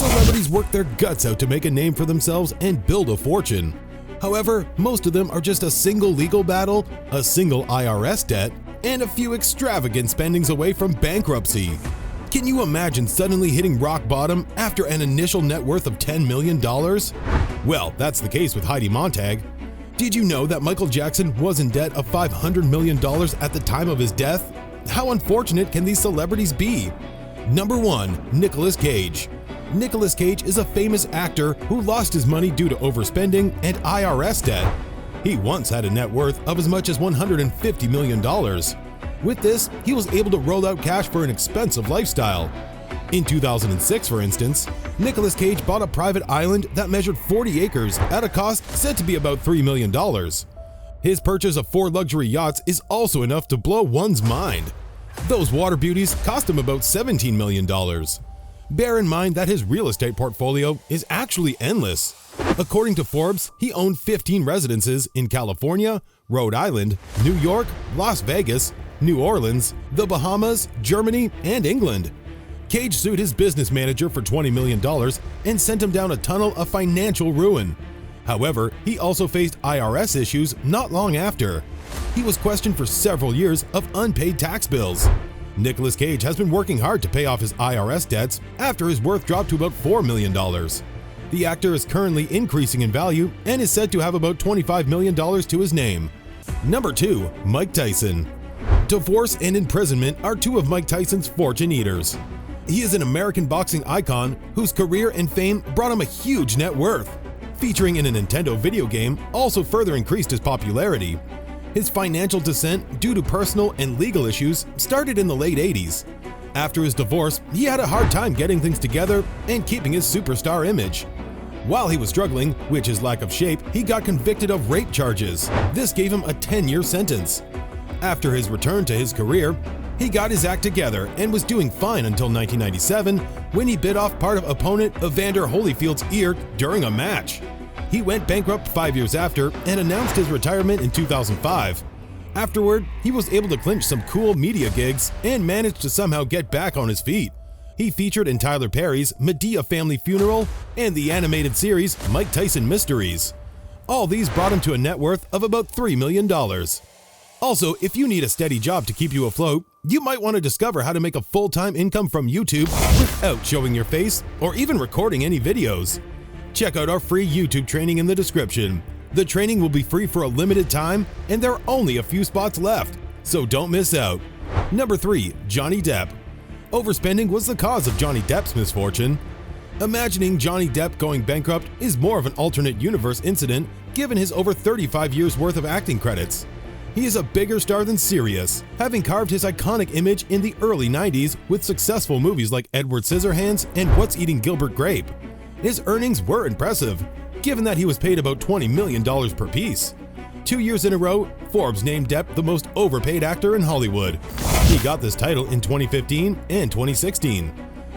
Celebrities work their guts out to make a name for themselves and build a fortune. However, most of them are just a single legal battle, a single IRS debt, and a few extravagant spendings away from bankruptcy. Can you imagine suddenly hitting rock bottom after an initial net worth of $10 million? Well, that's the case with Heidi Montag. Did you know that Michael Jackson was in debt of $500 million at the time of his death? How unfortunate can these celebrities be? Number 1. Nicolas Cage. Nicolas Cage is a famous actor who lost his money due to overspending and IRS debt. He once had a net worth of as much as $150 million. With this, he was able to roll out cash for an expensive lifestyle. In 2006, for instance, Nicolas Cage bought a private island that measured 40 acres at a cost said to be about $3 million. His purchase of 4 luxury yachts is also enough to blow one's mind. Those water beauties cost him about $17 million. Bear in mind that his real estate portfolio is actually endless. According to Forbes, he owned 15 residences in California, Rhode Island, New York, Las Vegas, New Orleans, the Bahamas, Germany, and England. Cage sued his business manager for $20 million and sent him down a tunnel of financial ruin. However, he also faced IRS issues not long after. He was questioned for several years of unpaid tax bills. Nicolas Cage has been working hard to pay off his IRS debts after his worth dropped to about $4 million. The actor is currently increasing in value and is said to have about $25 million to his name. Number 2. Mike Tyson. Divorce and imprisonment are 2 of Mike Tyson's fortune eaters. He is an American boxing icon whose career and fame brought him a huge net worth. Featuring in a Nintendo video game also further increased his popularity. His financial descent due to personal and legal issues started in the late 80s. After his divorce, he had a hard time getting things together and keeping his superstar image. While he was struggling with his lack of shape, he got convicted of rape charges. This gave him a 10-year sentence. After his return to his career, he got his act together and was doing fine until 1997 when he bit off part of opponent Evander Holyfield's ear during a match. He went bankrupt 5 years after and announced his retirement in 2005. Afterward, he was able to clinch some cool media gigs and managed to somehow get back on his feet. He featured in Tyler Perry's Medea Family Funeral and the animated series Mike Tyson Mysteries. All these brought him to a net worth of about $3 million. Also, if you need a steady job to keep you afloat, you might want to discover how to make a full-time income from YouTube without showing your face or even recording any videos. Check out our free YouTube training in the description. The training will be free for a limited time and there are only a few spots left, so don't miss out. Number 3. Johnny Depp. Overspending was the cause of Johnny Depp's misfortune. Imagining Johnny Depp going bankrupt is more of an alternate universe incident given his over 35 years worth of acting credits. He is a bigger star than Sirius, having carved his iconic image in the early 90s with successful movies like Edward Scissorhands and What's Eating Gilbert Grape. His earnings were impressive, given that he was paid about $20 million per piece. 2 years in a row, Forbes named Depp the most overpaid actor in Hollywood. He got this title in 2015 and 2016.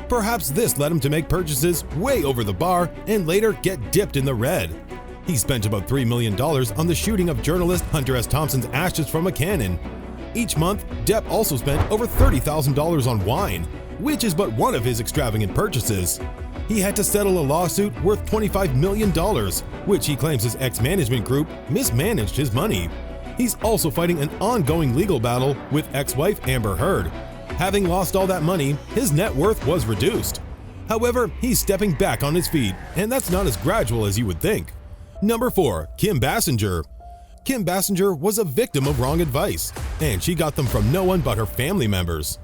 Perhaps this led him to make purchases way over the bar and later get dipped in the red. He spent about $3 million on the shooting of journalist Hunter S. Thompson's ashes from a cannon. Each month, Depp also spent over $30,000 on wine, which is but one of his extravagant purchases. He had to settle a lawsuit worth $25 million, which he claims his ex-management group mismanaged his money. He's also fighting an ongoing legal battle with ex-wife Amber Heard. Having lost all that money, his net worth was reduced. However, he's stepping back on his feet, and that's not as gradual as you would think. Number 4. Kim Basinger. Kim Basinger was a victim of wrong advice, and she got them from no one but her family members.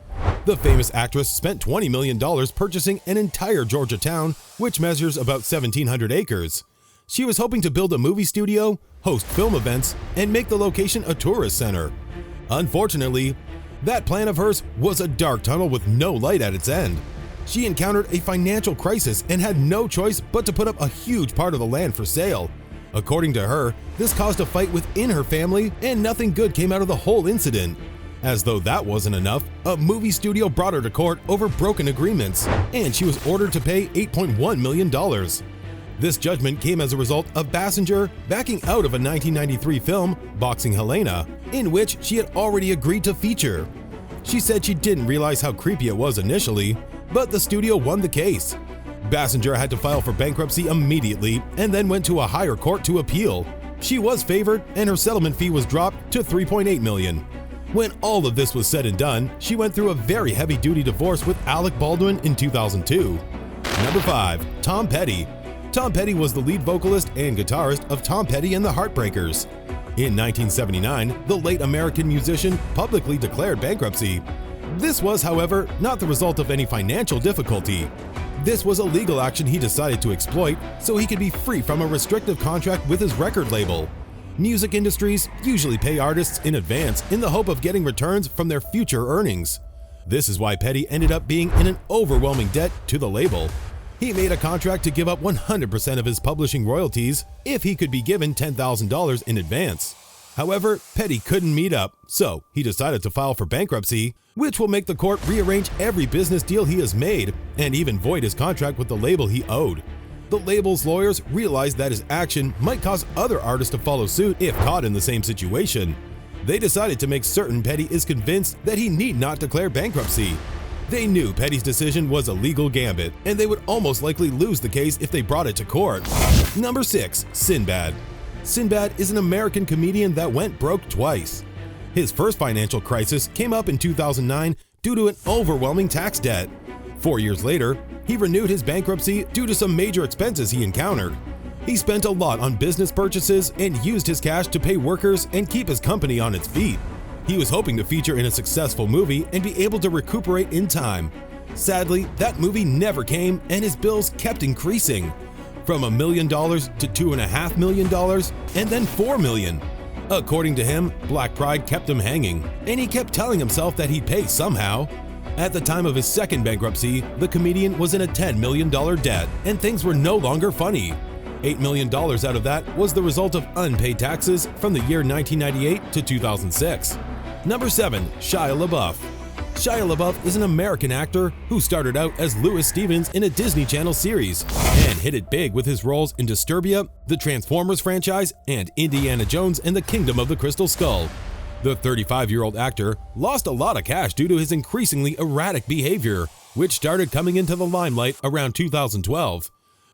The famous actress spent $20 million purchasing an entire Georgia town, which measures about 1,700 acres. She was hoping to build a movie studio, host film events, and make the location a tourist center. Unfortunately, that plan of hers was a dark tunnel with no light at its end. She encountered a financial crisis and had no choice but to put up a huge part of the land for sale. According to her, this caused a fight within her family and nothing good came out of the whole incident. As though that wasn't enough, a movie studio brought her to court over broken agreements, and she was ordered to pay $8.1 million. This judgment came as a result of Basinger backing out of a 1993 film, Boxing Helena, in which she had already agreed to feature. She said she didn't realize how creepy it was initially, but the studio won the case. Basinger had to file for bankruptcy immediately and then went to a higher court to appeal. She was favored and her settlement fee was dropped to $3.8 million. When all of this was said and done, she went through a very heavy-duty divorce with Alec Baldwin in 2002. Number 5. Tom Petty. Tom Petty was the lead vocalist and guitarist of Tom Petty and the Heartbreakers. In 1979, the late American musician publicly declared bankruptcy. This was, however, not the result of any financial difficulty. This was a legal action he decided to exploit so he could be free from a restrictive contract with his record label. Music industries usually pay artists in advance in the hope of getting returns from their future earnings. This is why Petty ended up being in an overwhelming debt to the label. He made a contract to give up 100% of his publishing royalties if he could be given $10,000 in advance. However, Petty couldn't meet up, so he decided to file for bankruptcy, which will make the court rearrange every business deal he has made and even void his contract with the label he owed. The label's lawyers realized that his action might cause other artists to follow suit if caught in the same situation. They decided to make certain Petty is convinced that he need not declare bankruptcy. They knew Petty's decision was a legal gambit, and they would almost likely lose the case if they brought it to court. Number 6. Sinbad. Sinbad is an American comedian that went broke twice. His first financial crisis came up in 2009 due to an overwhelming tax debt. 4 years later, he renewed his bankruptcy due to some major expenses he encountered. He spent a lot on business purchases and used his cash to pay workers and keep his company on its feet. He was hoping to feature in a successful movie and be able to recuperate in time. Sadly, that movie never came and his bills kept increasing. From $1 million to $2.5 million and then $4 million. According to him, black pride kept him hanging, and he kept telling himself that he'd pay somehow. At the time of his second bankruptcy, the comedian was in a $10 million debt, and things were no longer funny. $8 million out of that was the result of unpaid taxes from the year 1998 to 2006. Number 7. Shia LaBeouf. Shia LaBeouf is an American actor who started out as Louis Stevens in a Disney Channel series and hit it big with his roles in Disturbia, the Transformers franchise, and Indiana Jones and the Kingdom of the Crystal Skull. The 35-year-old actor lost a lot of cash due to his increasingly erratic behavior, which started coming into the limelight around 2012.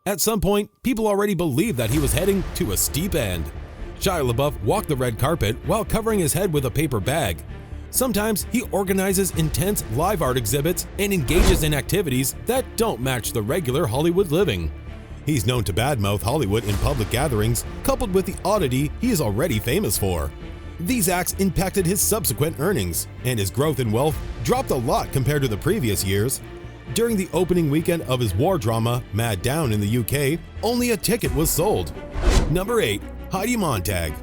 At some point, people already believed that he was heading to a steep end. Shia LaBeouf walked the red carpet while covering his head with a paper bag. Sometimes he organizes intense live art exhibits and engages in activities that don't match the regular Hollywood living. He's known to badmouth Hollywood in public gatherings, coupled with the oddity he is already famous for. These acts impacted his subsequent earnings, and his growth in wealth dropped a lot compared to the previous years. During the opening weekend of his war drama, Mad Down in the UK, only a ticket was sold. Number 8. Heidi Montag.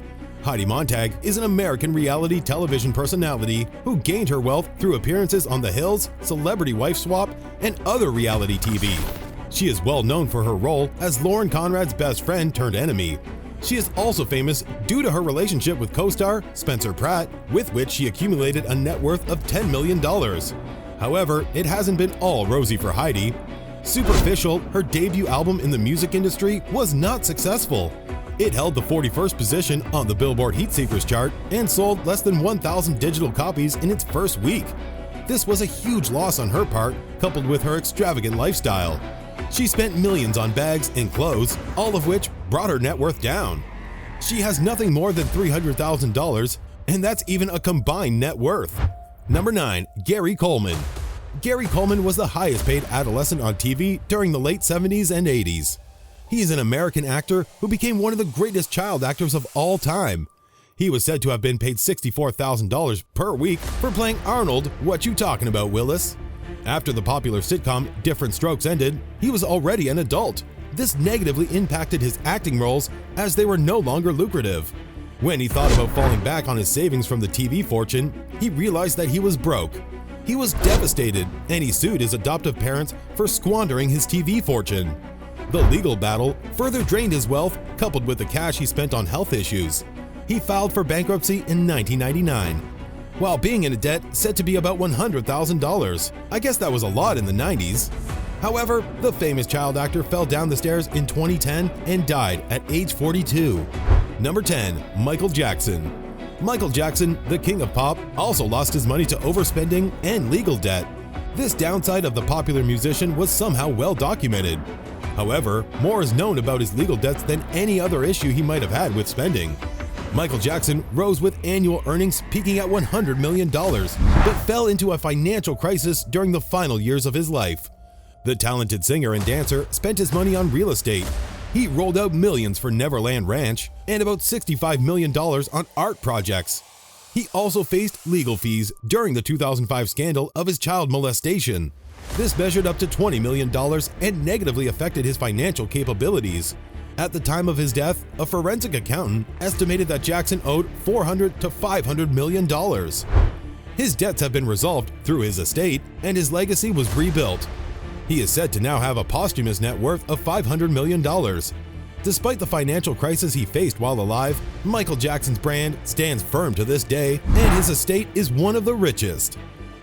Heidi Montag is an American reality television personality who gained her wealth through appearances on The Hills, Celebrity Wife Swap, and other reality TV. She is well known for her role as Lauren Conrad's best friend turned enemy. She is also famous due to her relationship with co-star Spencer Pratt, with which she accumulated a net worth of $10 million. However, it hasn't been all rosy for Heidi. Superficial, her debut album in the music industry, was not successful. It held the 41st position on the Billboard Heat Seekers chart and sold less than 1,000 digital copies in its first week. This was a huge loss on her part, coupled with her extravagant lifestyle. She spent millions on bags and clothes, all of which brought her net worth down. She has nothing more than $300,000, and that's even a combined net worth. Number 9. Gary Coleman. Gary Coleman was the highest paid adolescent on TV during the late 70s and 80s. He is an American actor who became one of the greatest child actors of all time. He was said to have been paid $64,000 per week for playing Arnold. What you talking about, Willis? After the popular sitcom Different Strokes ended, he was already an adult. This negatively impacted his acting roles as they were no longer lucrative. When he thought about falling back on his savings from the TV fortune, he realized that he was broke. He was devastated, and he sued his adoptive parents for squandering his TV fortune. The legal battle further drained his wealth, coupled with the cash he spent on health issues. He filed for bankruptcy in 1999. While being in a debt said to be about $100,000. I guess that was a lot in the 90s. However, the famous child actor fell down the stairs in 2010 and died at age 42. Number 10. Michael Jackson. Michael Jackson, the king of pop, also lost his money to overspending and legal debt. This downside of the popular musician was somehow well documented. However, more is known about his legal debts than any other issue he might have had with spending. Michael Jackson rose with annual earnings peaking at $100 million, but fell into a financial crisis during the final years of his life. The talented singer and dancer spent his money on real estate. He rolled out millions for Neverland Ranch and about $65 million on art projects. He also faced legal fees during the 2005 scandal of his child molestation. This measured up to $20 million and negatively affected his financial capabilities. At the time of his death, a forensic accountant estimated that Jackson owed $400 to $500 million. His debts have been resolved through his estate, and his legacy was rebuilt. He is said to now have a posthumous net worth of $500 million. Despite the financial crisis he faced while alive, Michael Jackson's brand stands firm to this day, and his estate is one of the richest.